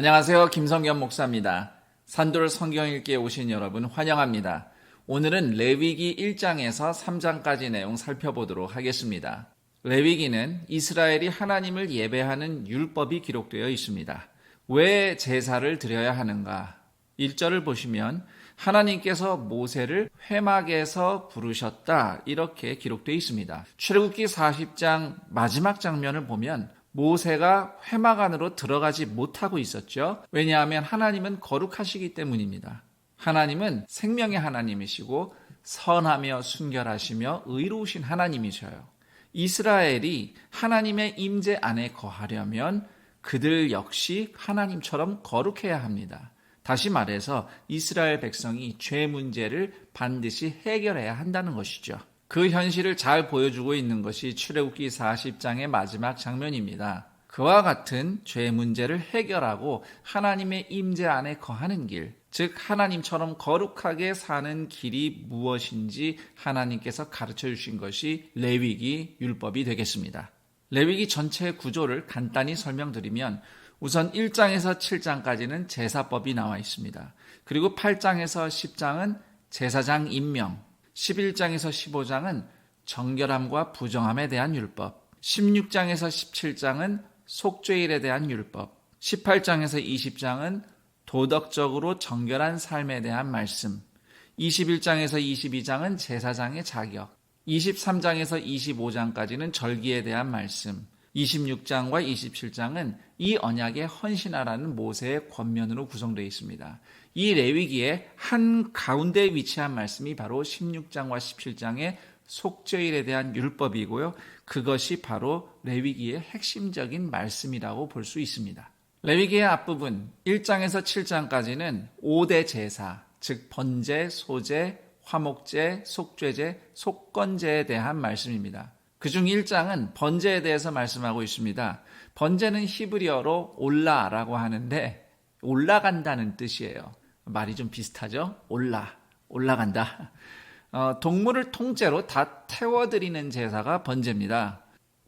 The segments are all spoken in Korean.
안녕하세요. 김성겸 목사입니다. 산돌 성경 읽기에 오신 여러분 환영합니다. 오늘은 레위기 1장에서 3장까지 내용 살펴보도록 하겠습니다. 레위기는 이스라엘이 하나님을 예배하는 율법이 기록되어 있습니다. 왜 제사를 드려야 하는가? 1절을 보시면 하나님께서 모세를 회막에서 부르셨다 이렇게 기록되어 있습니다. 출애굽기 40장 마지막 장면을 보면 모세가 회막 안으로 들어가지 못하고 있었죠. 왜냐하면 하나님은 거룩하시기 때문입니다. 하나님은 생명의 하나님이시고 선하며 순결하시며 의로우신 하나님이셔요. 이스라엘이 하나님의 임재 안에 거하려면 그들 역시 하나님처럼 거룩해야 합니다. 다시 말해서 이스라엘 백성이 죄 문제를 반드시 해결해야 한다는 것이죠. 그 현실을 잘 보여주고 있는 것이 출애굽기 40장의 마지막 장면입니다. 그와 같은 죄 문제를 해결하고 하나님의 임재 안에 거하는 길, 즉 하나님처럼 거룩하게 사는 길이 무엇인지 하나님께서 가르쳐 주신 것이 레위기 율법이 되겠습니다. 레위기 전체의 구조를 간단히 설명드리면 우선 1장에서 7장까지는 제사법이 나와 있습니다. 그리고 8장에서 10장은 제사장 임명, 11장에서 15장은 정결함과 부정함에 대한 율법, 16장에서 17장은 속죄일에 대한 율법, 18장에서 20장은 도덕적으로 정결한 삶에 대한 말씀, 21장에서 22장은 제사장의 자격, 23장에서 25장까지는 절기에 대한 말씀, 26장과 27장은 이 언약에 헌신하라는 모세의 권면으로 구성되어 있습니다. 이 레위기의 한 가운데 위치한 말씀이 바로 16장과 17장의 속죄일에 대한 율법이고요. 그것이 바로 레위기의 핵심적인 말씀이라고 볼 수 있습니다. 레위기의 앞부분 1장에서 7장까지는 5대 제사, 즉 번제, 소제, 화목제, 속죄제, 속건제에 대한 말씀입니다. 그중 1장은 번제에 대해서 말씀하고 있습니다. 번제는 히브리어로 올라라고 하는데 올라간다는 뜻이에요. 말이 좀 비슷하죠? 올라간다. 동물을 통째로 다 태워드리는 제사가 번제입니다.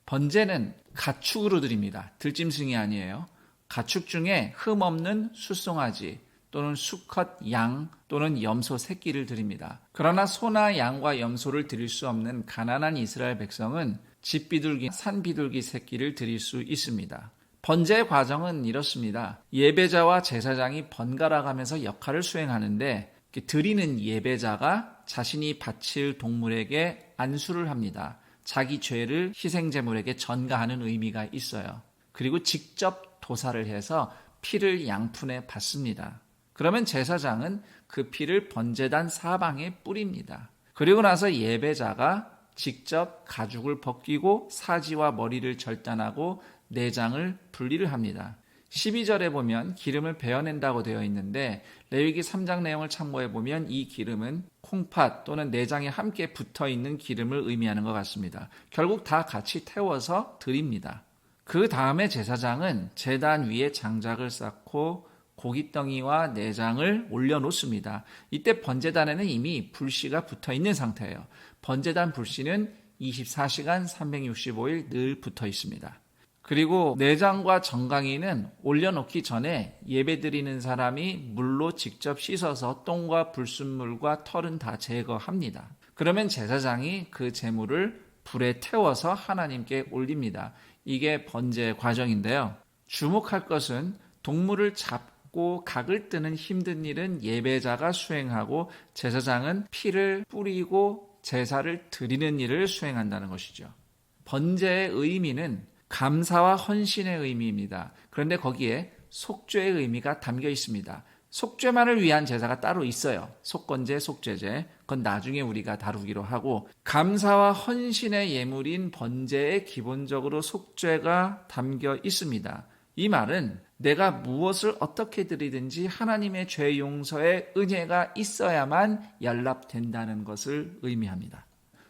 번제는 가축으로 드립니다. 들짐승이 아니에요. 가축 중에 흠없는 숫송아지 또는 수컷 양 또는 염소 새끼를 드립니다. 그러나 소나 양과 염소를 드릴 수 없는 가난한 이스라엘 백성은 집비둘기, 산비둘기 새끼를 드릴 수 있습니다. 번제의 과정은 이렇습니다. 예배자와 제사장이 번갈아 가면서 역할을 수행하는데 드리는 예배자가 자신이 바칠 동물에게 안수를 합니다. 자기 죄를 희생제물에게 전가하는 의미가 있어요. 그리고 직접 도살을 해서 피를 양푼에 받습니다. 그러면 제사장은 그 피를 번제단 사방에 뿌립니다. 그리고 나서 예배자가 직접 가죽을 벗기고 사지와 머리를 절단하고 내장을 분리를 합니다. 12절에 보면 기름을 베어낸다고 되어 있는데 레위기 3장 내용을 참고해 보면 이 기름은 콩팥 또는 내장에 함께 붙어있는 기름을 의미하는 것 같습니다. 결국 다 같이 태워서 드립니다. 그 다음에 제사장은 제단 위에 장작을 쌓고 고깃덩이와 내장을 올려놓습니다. 이때 번제단에는 이미 불씨가 붙어있는 상태예요. 번제단 불씨는 24시간 365일 늘 붙어 있습니다. 그리고 내장과 정강이는 올려놓기 전에 예배드리는 사람이 물로 직접 씻어서 똥과 불순물과 털은 다 제거합니다. 그러면 제사장이 그 제물을 불에 태워서 하나님께 올립니다. 이게 번제 과정인데요. 주목할 것은 동물을 잡고 각을 뜨는 힘든 일은 예배자가 수행하고 제사장은 피를 뿌리고 제사를 드리는 일을 수행한다는 것이죠. 번제의 의미는 감사와 헌신의 의미입니다. 그런데 거기에 속죄의 의미가 담겨 있습니다. 속죄만을 위한 제사가 따로 있어요. 속건제, 속죄제. 그건 나중에 우리가 다루기로 하고 감사와 헌신의 예물인 번제에 기본적으로 속죄가 담겨 있습니다. 이 말은 내가 무엇을 어떻게 드리든지 하나님의 죄 용서의 은혜가 있어야만 연락된다는 것을 의미합니다.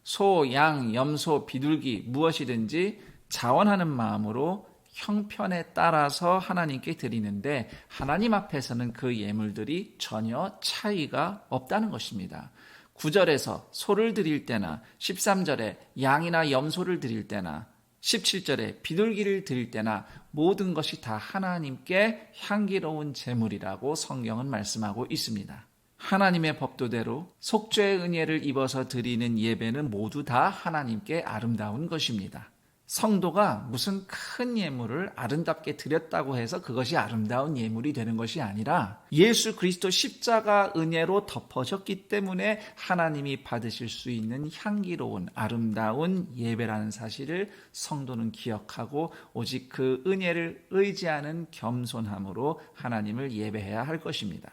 소, 양, 염소, 비둘기 무엇이든지 자원하는 마음으로 형편에 따라서 하나님께 드리는데 하나님 앞에서는 그 예물들이 전혀 차이가 없다는 것입니다. 9절에서 소를 드릴 때나 13절에 양이나 염소를 드릴 때나 17절에 비둘기를 드릴 때나 모든 것이 다 하나님께 향기로운 제물이라고 성경은 말씀하고 있습니다. 하나님의 법도대로 속죄의 은혜를 입어서 드리는 예배는 모두 다 하나님께 아름다운 것입니다. 성도가 무슨 큰 예물을 아름답게 드렸다고 해서 그것이 아름다운 예물이 되는 것이 아니라 예수 그리스도 십자가 은혜로 덮어졌기 때문에 하나님이 받으실 수 있는 향기로운 아름다운 예배라는 사실을 성도는 기억하고 오직 그 은혜를 의지하는 겸손함으로 하나님을 예배해야 할 것입니다.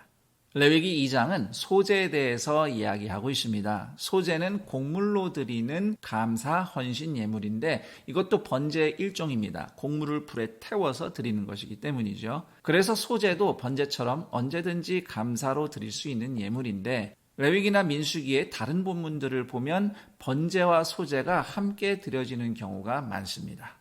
레위기 2장은 소제에 대해서 이야기하고 있습니다. 소제는 곡물로 드리는 감사 헌신 예물인데 이것도 번제의 일종입니다. 곡물을 불에 태워서 드리는 것이기 때문이죠. 그래서 소제도 번제처럼 언제든지 감사로 드릴 수 있는 예물인데 레위기나 민수기의 다른 본문들을 보면 번제와 소제가 함께 드려지는 경우가 많습니다.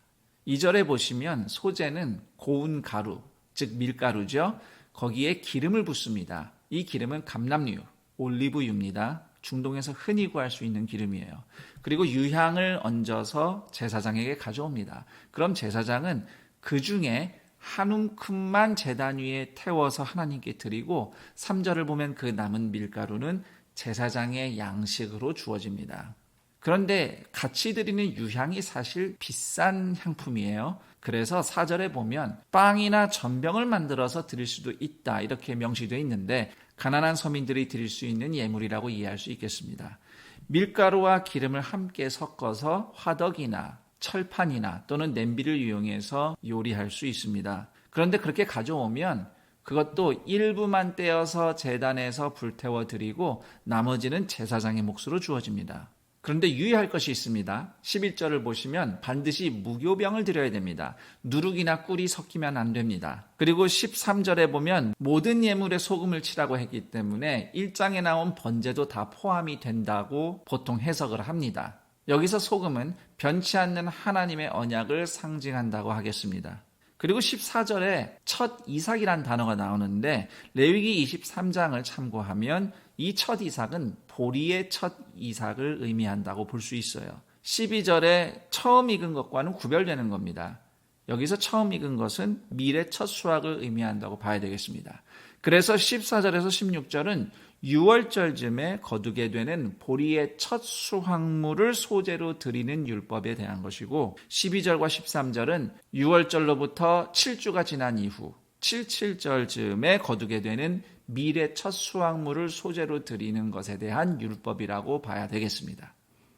2절에 보시면 소제는 고운 가루, 즉 밀가루죠. 거기에 기름을 붓습니다. 이 기름은 감람류, 올리브유입니다. 중동에서 흔히 구할 수 있는 기름이에요. 그리고 유향을 얹어서 제사장에게 가져옵니다. 그럼 제사장은 그 중에 한 움큼만 제단 위에 태워서 하나님께 드리고 3절을 보면 그 남은 밀가루는 제사장의 양식으로 주어집니다. 그런데 같이 드리는 유향이 사실 비싼 향품이에요. 그래서 4절에 보면 빵이나 전병을 만들어서 드릴 수도 있다 이렇게 명시되어 있는데 가난한 서민들이 드릴 수 있는 예물이라고 이해할 수 있겠습니다. 밀가루와 기름을 함께 섞어서 화덕이나 철판이나 또는 냄비를 이용해서 요리할 수 있습니다. 그런데 그렇게 가져오면 그것도 일부만 떼어서 제단에서 불태워 드리고 나머지는 제사장의 몫으로 주어집니다. 그런데 유의할 것이 있습니다. 11절을 보시면 반드시 무교병을 드려야 됩니다. 누룩이나 꿀이 섞이면 안 됩니다. 그리고 13절에 보면 모든 예물에 소금을 치라고 했기 때문에 1장에 나온 번제도 다 포함이 된다고 보통 해석을 합니다. 여기서 소금은 변치 않는 하나님의 언약을 상징한다고 하겠습니다. 그리고 14절에 첫 이삭이란 단어가 나오는데 레위기 23장을 참고하면 이 첫 이삭은 보리의 첫 이삭을 의미한다고 볼 수 있어요. 12절에 처음 익은 것과는 구별되는 겁니다. 여기서 처음 익은 것은 밀의 첫 수확을 의미한다고 봐야 되겠습니다. 그래서 14절에서 16절은 6월절쯤에 거두게 되는 보리의 첫 수확물을 소제로 드리는 율법에 대한 것이고 12절과 13절은 6월절로부터 7주가 지난 이후 77절쯤에 거두게 되는 밀의 첫 수확물을 소제로 드리는 것에 대한 율법이라고 봐야 되겠습니다.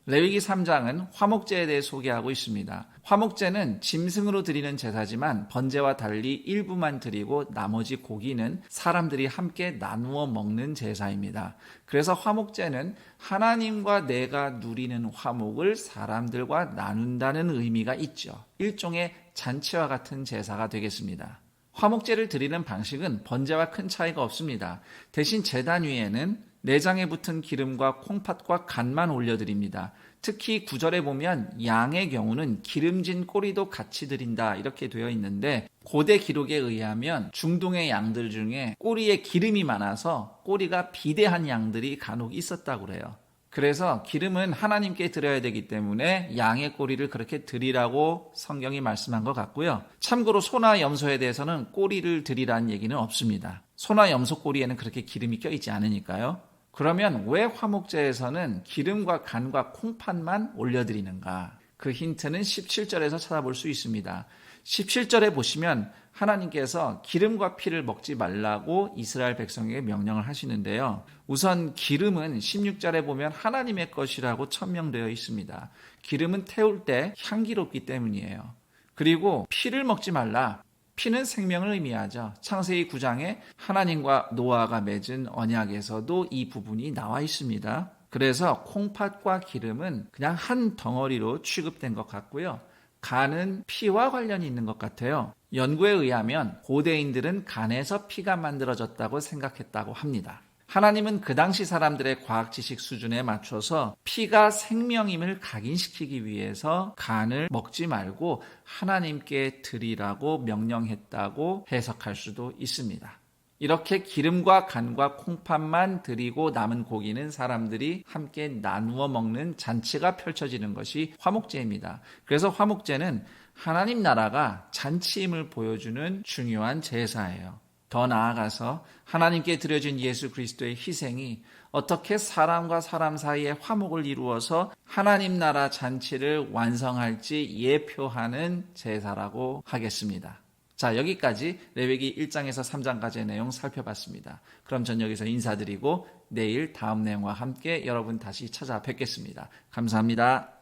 레위기 3장은 화목제에 대해 소개하고 있습니다. 화목제는 짐승으로 드리는 제사지만 번제와 달리 일부만 드리고 나머지 고기는 사람들이 함께 나누어 먹는 제사입니다. 그래서 화목제는 하나님과 내가 누리는 화목을 사람들과 나눈다는 의미가 있죠. 일종의 잔치와 같은 제사가 되겠습니다. 화목제를 드리는 방식은 번제와 큰 차이가 없습니다. 대신 제단 위에는 내장에 붙은 기름과 콩팥과 간만 올려드립니다. 특히 9절에 보면 양의 경우는 기름진 꼬리도 같이 드린다 이렇게 되어 있는데 고대 기록에 의하면 중동의 양들 중에 꼬리에 기름이 많아서 꼬리가 비대한 양들이 간혹 있었다고 그래요. 그래서 기름은 하나님께 드려야 되기 때문에 양의 꼬리를 그렇게 드리라고 성경이 말씀한 것 같고요. 참고로 소나 염소에 대해서는 꼬리를 드리라는 얘기는 없습니다. 소나 염소 꼬리에는 그렇게 기름이 껴있지 않으니까요. 그러면 왜 화목제에서는 기름과 간과 콩팥만 올려드리는가? 그 힌트는 17절에서 찾아볼 수 있습니다. 17절에 보시면 하나님께서 기름과 피를 먹지 말라고 이스라엘 백성에게 명령을 하시는데요. 우선 기름은 16절에 보면 하나님의 것이라고 천명되어 있습니다. 기름은 태울 때 향기롭기 때문이에요. 그리고 피를 먹지 말라. 피는 생명을 의미하죠. 창세기 9장에 하나님과 노아가 맺은 언약에서도 이 부분이 나와 있습니다. 그래서 콩팥과 기름은 그냥 한 덩어리로 취급된 것 같고요. 간은 피와 관련이 있는 것 같아요. 연구에 의하면 고대인들은 간에서 피가 만들어졌다고 생각했다고 합니다. 하나님은 그 당시 사람들의 과학 지식 수준에 맞춰서 피가 생명임을 각인시키기 위해서 간을 먹지 말고 하나님께 드리라고 명령했다고 해석할 수도 있습니다. 이렇게 기름과 간과 콩팥만 드리고 남은 고기는 사람들이 함께 나누어 먹는 잔치가 펼쳐지는 것이 화목제입니다. 그래서 화목제는 하나님 나라가 잔치임을 보여주는 중요한 제사예요. 더 나아가서 하나님께 드려진 예수 그리스도의 희생이 어떻게 사람과 사람 사이에 화목을 이루어서 하나님 나라 잔치를 완성할지 예표하는 제사라고 하겠습니다. 자, 여기까지 레위기 1장에서 3장까지의 내용 살펴봤습니다. 그럼 전 여기서 인사드리고 내일 다음 내용과 함께 여러분 다시 찾아뵙겠습니다. 감사합니다.